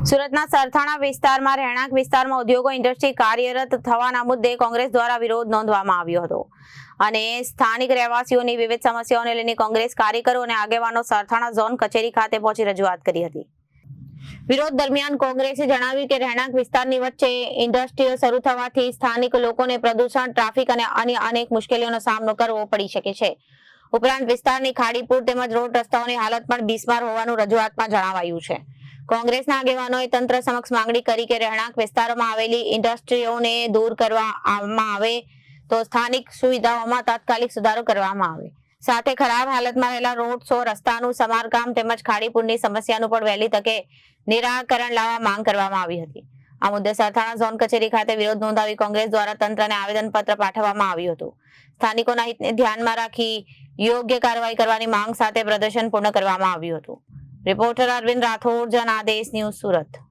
સુરતના સરથાણા વિસ્તારમાં રહેણાંક વિસ્તારમાં ઉદ્યોગો ઇન્ડસ્ટ્રી કાર્યરત થવાના મુદ્દે કોંગ્રેસ દ્વારા વિરોધ નોંધવામાં આવ્યો હતો અને સ્થાનિક રહેવાસીઓની વિવિધ સમસ્યાઓને લઈને કોંગ્રેસ કાર્યકરો અને આગેવાનો સરથાણા ઝોન કચેરી ખાતે પહોંચી રજૂઆત કરી હતી। વિરોધ દરમિયાન કોંગ્રેસે જણાવ્યું કે રહેણાંક વિસ્તારની વચ્ચે ઇન્ડસ્ટ્રીઓ શરૂ થવાથી સ્થાનિક લોકોને પ્રદૂષણ, ટ્રાફિક અને અન્ય અનેક મુશ્કેલીઓનો સામનો કરવો પડી શકે છે। ઉપરાંત વિસ્તારની ખાડીપુર તેમજ રોડ રસ્તાઓની હાલત પણ બિસ્માર હોવાનું રજૂઆતમાં જણાવાયું છે। કોંગ્રેસના આગેવાનોએ તંત્ર સમક્ષ માંગણી કરી કે રહેણાંક વિસ્તારોમાં આવેલી ઇન્ડસ્ટ્રીઓને દૂર કરવામાં આવે તો સ્થાનિક સુવિધાઓમાં તાત્કાલિક સુધારો કરવામાં આવે, સાથે ખરાબ હાલતમાં રહેલા રોડ, રસ્તાનું સમારકામ તેમજ ખાડીપુરની સમસ્યાનું પણ વહેલી તકે નિરાકરણ લાવવા માંગ કરવામાં આવી હતી। આ મુદ્દે સરથાણા ઝોન કચેરી ખાતે વિરોધ નોંધાવી કોંગ્રેસ દ્વારા તંત્રને આવેદનપત્ર પાઠવવામાં આવ્યું હતું। સ્થાનિકોના હિતને ધ્યાનમાં રાખી યોગ્ય કાર્યવાહી કરવાની માંગ સાથે પ્રદર્શન પૂર્ણ કરવામાં આવ્યું હતું। Reporter Arvind Rathod, Janadesh news, Surat.